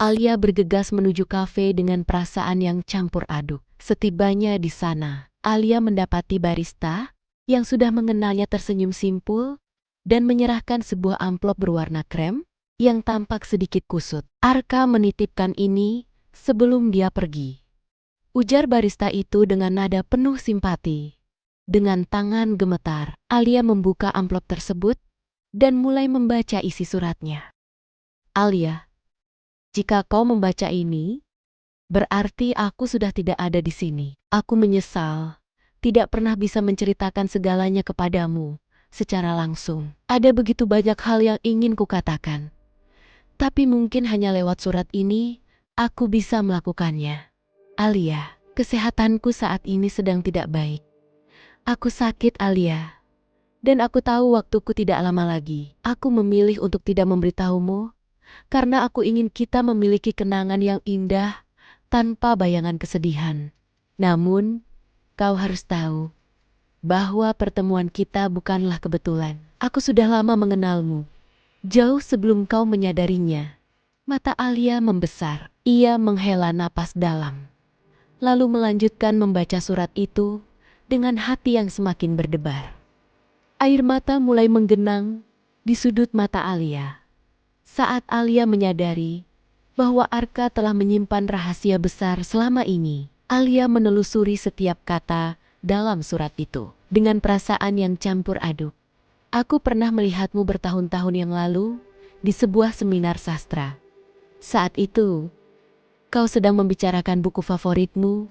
Alia bergegas menuju kafe dengan perasaan yang campur aduk. Setibanya di sana, Alia mendapati barista yang sudah mengenalnya tersenyum simpul dan menyerahkan sebuah amplop berwarna krem yang tampak sedikit kusut. Arka menitipkan ini sebelum dia pergi, ujar barista itu dengan nada penuh simpati. Dengan tangan gemetar, Alia membuka amplop tersebut dan mulai membaca isi suratnya. Alia, jika kau membaca ini, berarti aku sudah tidak ada di sini. Aku menyesal, tidak pernah bisa menceritakan segalanya kepadamu secara langsung. Ada begitu banyak hal yang ingin kukatakan, tapi mungkin hanya lewat surat ini, aku bisa melakukannya. Alia, kesehatanku saat ini sedang tidak baik. Aku sakit, Alia. Dan aku tahu waktuku tidak lama lagi. Aku memilih untuk tidak memberitahumu, karena aku ingin kita memiliki kenangan yang indah tanpa bayangan kesedihan. Namun, kau harus tahu bahwa pertemuan kita bukanlah kebetulan. Aku sudah lama mengenalmu, jauh sebelum kau menyadarinya. Mata Alia membesar. Ia menghela napas dalam, lalu melanjutkan membaca surat itu dengan hati yang semakin berdebar. Air mata mulai menggenang di sudut mata Alia saat Alia menyadari bahwa Arka telah menyimpan rahasia besar selama ini. Alia menelusuri setiap kata dalam surat itu dengan perasaan yang campur aduk. Aku pernah melihatmu bertahun-tahun yang lalu di sebuah seminar sastra. Saat itu, kau sedang membicarakan buku favoritmu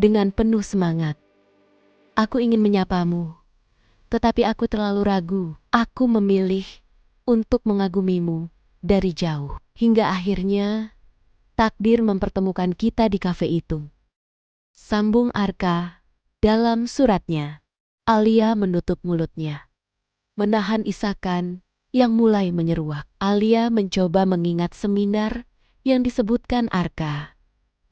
dengan penuh semangat. Aku ingin menyapamu, tetapi aku terlalu ragu. Aku memilih untuk mengagumimu dari jauh. Hingga akhirnya, takdir mempertemukan kita di kafe itu. Sambung Arka dalam suratnya. Alia menutup mulutnya, menahan isakan yang mulai menyeruak. Alia mencoba mengingat seminar yang disebutkan Arka.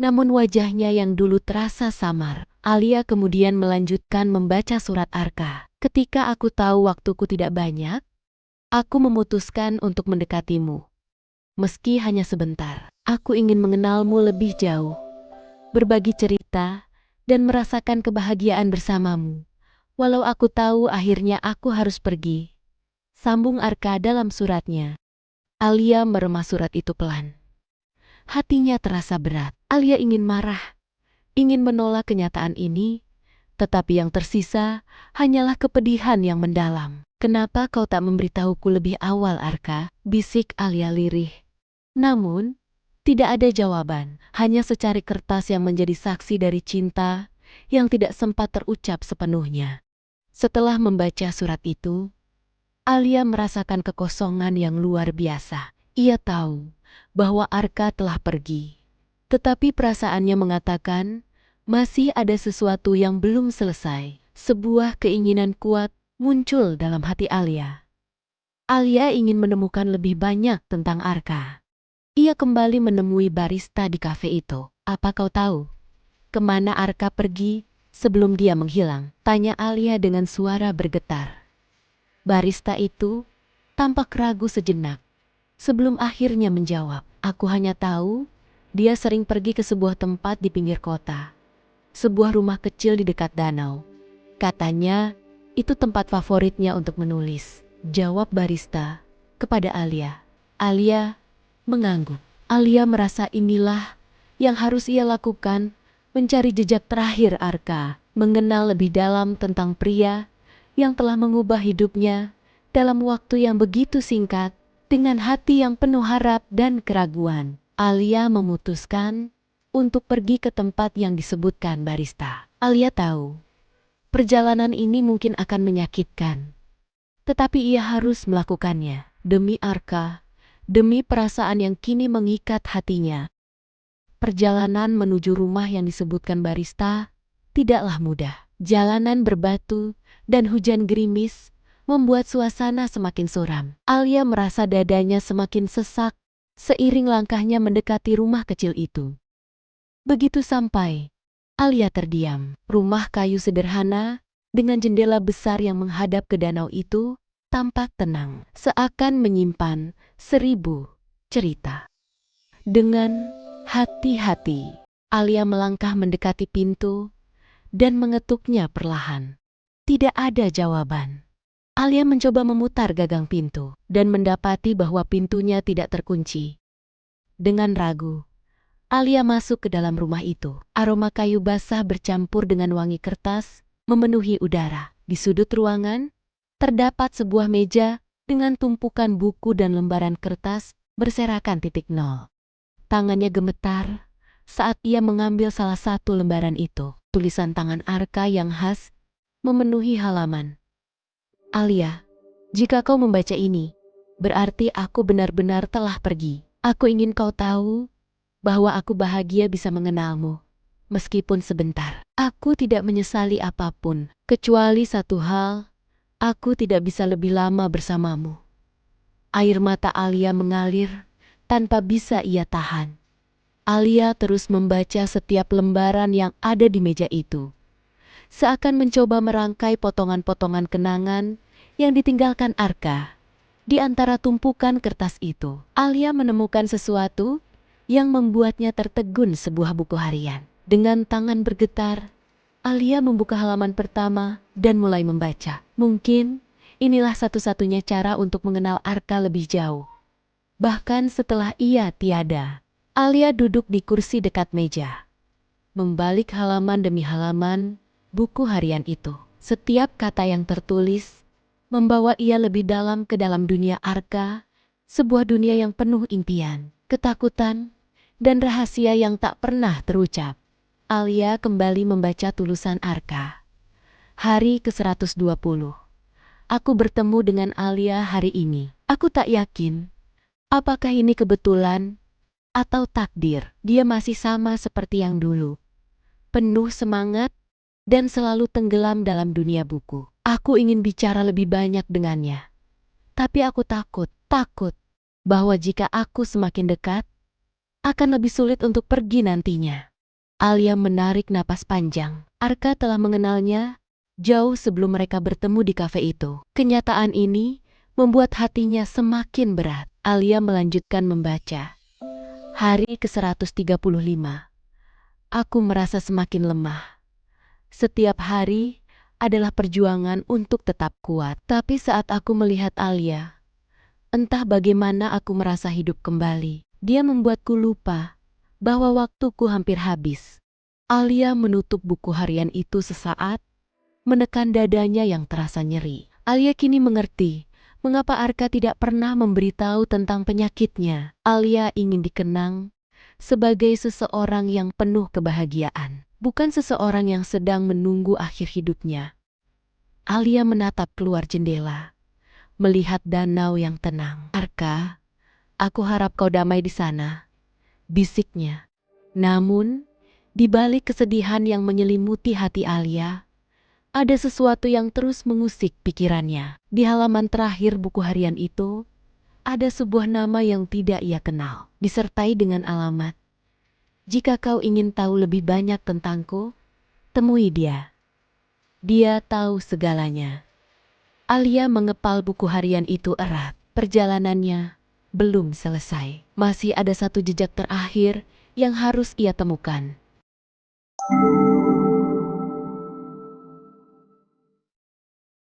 Namun wajahnya yang dulu terasa samar. Alia kemudian melanjutkan membaca surat Arka. Ketika aku tahu waktuku tidak banyak, aku memutuskan untuk mendekatimu. Meski hanya sebentar, aku ingin mengenalmu lebih jauh, berbagi cerita, dan merasakan kebahagiaan bersamamu. Walau aku tahu akhirnya aku harus pergi. Sambung Arka dalam suratnya. Alia meremah surat itu pelan. Hatinya terasa berat. Alia ingin marah, ingin menolak kenyataan ini, tetapi yang tersisa hanyalah kepedihan yang mendalam. Kenapa kau tak memberitahuku lebih awal, Arka? Bisik Alia lirih. Namun, tidak ada jawaban, hanya secari kertas yang menjadi saksi dari cinta yang tidak sempat terucap sepenuhnya. Setelah membaca surat itu, Alia merasakan kekosongan yang luar biasa. Ia tahu bahwa Arka telah pergi, tetapi perasaannya mengatakan masih ada sesuatu yang belum selesai. Sebuah keinginan kuat muncul dalam hati Alia. Alia ingin menemukan lebih banyak tentang Arka. Ia kembali menemui barista di kafe itu. Apa kau tahu kemana Arka pergi sebelum dia menghilang? Tanya Alia dengan suara bergetar. Barista itu tampak ragu sejenak sebelum akhirnya menjawab. Aku hanya tahu dia sering pergi ke sebuah tempat di pinggir kota. Sebuah rumah kecil di dekat danau. Katanya itu tempat favoritnya untuk menulis. Jawab barista kepada Alia. Alia mengangguk. Alia merasa inilah yang harus ia lakukan, mencari jejak terakhir Arka, mengenal lebih dalam tentang pria yang telah mengubah hidupnya dalam waktu yang begitu singkat dengan hati yang penuh harap dan keraguan. Alia memutuskan untuk pergi ke tempat yang disebutkan barista. Alia tahu perjalanan ini mungkin akan menyakitkan, tetapi ia harus melakukannya demi Arka, demi perasaan yang kini mengikat hatinya. Perjalanan menuju rumah yang disebutkan barista tidaklah mudah. Jalanan berbatu dan hujan gerimis membuat suasana semakin suram. Alia merasa dadanya semakin sesak seiring langkahnya mendekati rumah kecil itu. Begitu sampai, Alia terdiam. Rumah kayu sederhana dengan jendela besar yang menghadap ke danau itu tampak tenang, seakan menyimpan 1000 cerita. Dengan hati-hati, Alia melangkah mendekati pintu dan mengetuknya perlahan. Tidak ada jawaban. Alia mencoba memutar gagang pintu dan mendapati bahwa pintunya tidak terkunci. Dengan ragu, Alia masuk ke dalam rumah itu. Aroma kayu basah bercampur dengan wangi kertas memenuhi udara. Di sudut ruangan, terdapat sebuah meja dengan tumpukan buku dan lembaran kertas berserakan titik nol. Tangannya gemetar saat ia mengambil salah satu lembaran itu. Tulisan tangan Arka yang khas memenuhi halaman. Alia, jika kau membaca ini, berarti aku benar-benar telah pergi. Aku ingin kau tahu bahwa aku bahagia bisa mengenalmu, meskipun sebentar. Aku tidak menyesali apapun, kecuali satu hal, aku tidak bisa lebih lama bersamamu. Air mata Alia mengalir tanpa bisa ia tahan. Alia terus membaca setiap lembaran yang ada di meja itu, seakan mencoba merangkai potongan-potongan kenangan yang ditinggalkan Arka. Di antara tumpukan kertas itu, Alia menemukan sesuatu yang membuatnya tertegun, sebuah buku harian. Dengan tangan bergetar, Alia membuka halaman pertama dan mulai membaca. Mungkin inilah satu-satunya cara untuk mengenal Arka lebih jauh. Bahkan setelah ia tiada, Alia duduk di kursi dekat meja, membalik halaman demi halaman buku harian itu. Setiap kata yang tertulis membawa ia lebih dalam ke dalam dunia Arka, sebuah dunia yang penuh impian, ketakutan, dan rahasia yang tak pernah terucap. Alia kembali membaca tulisan Arka. Hari ke-120. Aku bertemu dengan Alia hari ini. Aku tak yakin apakah ini kebetulan atau takdir. Dia masih sama seperti yang dulu, penuh semangat dan selalu tenggelam dalam dunia buku. Aku ingin bicara lebih banyak dengannya, tapi aku takut bahwa jika aku semakin dekat, akan lebih sulit untuk pergi nantinya. Alia menarik napas panjang. Arka telah mengenalnya jauh sebelum mereka bertemu di kafe itu. Kenyataan ini membuat hatinya semakin berat. Alia melanjutkan membaca. Hari ke-135. Aku merasa semakin lemah. Setiap hari adalah perjuangan untuk tetap kuat. Tapi saat aku melihat Alia, entah bagaimana aku merasa hidup kembali. Dia membuatku lupa bahwa waktuku hampir habis. Alia menutup buku harian itu sesaat, menekan dadanya yang terasa nyeri. Alia kini mengerti mengapa Arka tidak pernah memberitahu tentang penyakitnya. Alia ingin dikenang sebagai seseorang yang penuh kebahagiaan, bukan seseorang yang sedang menunggu akhir hidupnya. Alia menatap keluar jendela, melihat danau yang tenang. Arka, aku harap kau damai di sana, bisiknya. Namun, di balik kesedihan yang menyelimuti hati Alia, ada sesuatu yang terus mengusik pikirannya. Di halaman terakhir buku harian itu, ada sebuah nama yang tidak ia kenal, disertai dengan alamat. Jika kau ingin tahu lebih banyak tentangku, temui dia. Dia tahu segalanya. Alia mengepal buku harian itu erat. Perjalanannya belum selesai. Masih ada satu jejak terakhir yang harus ia temukan.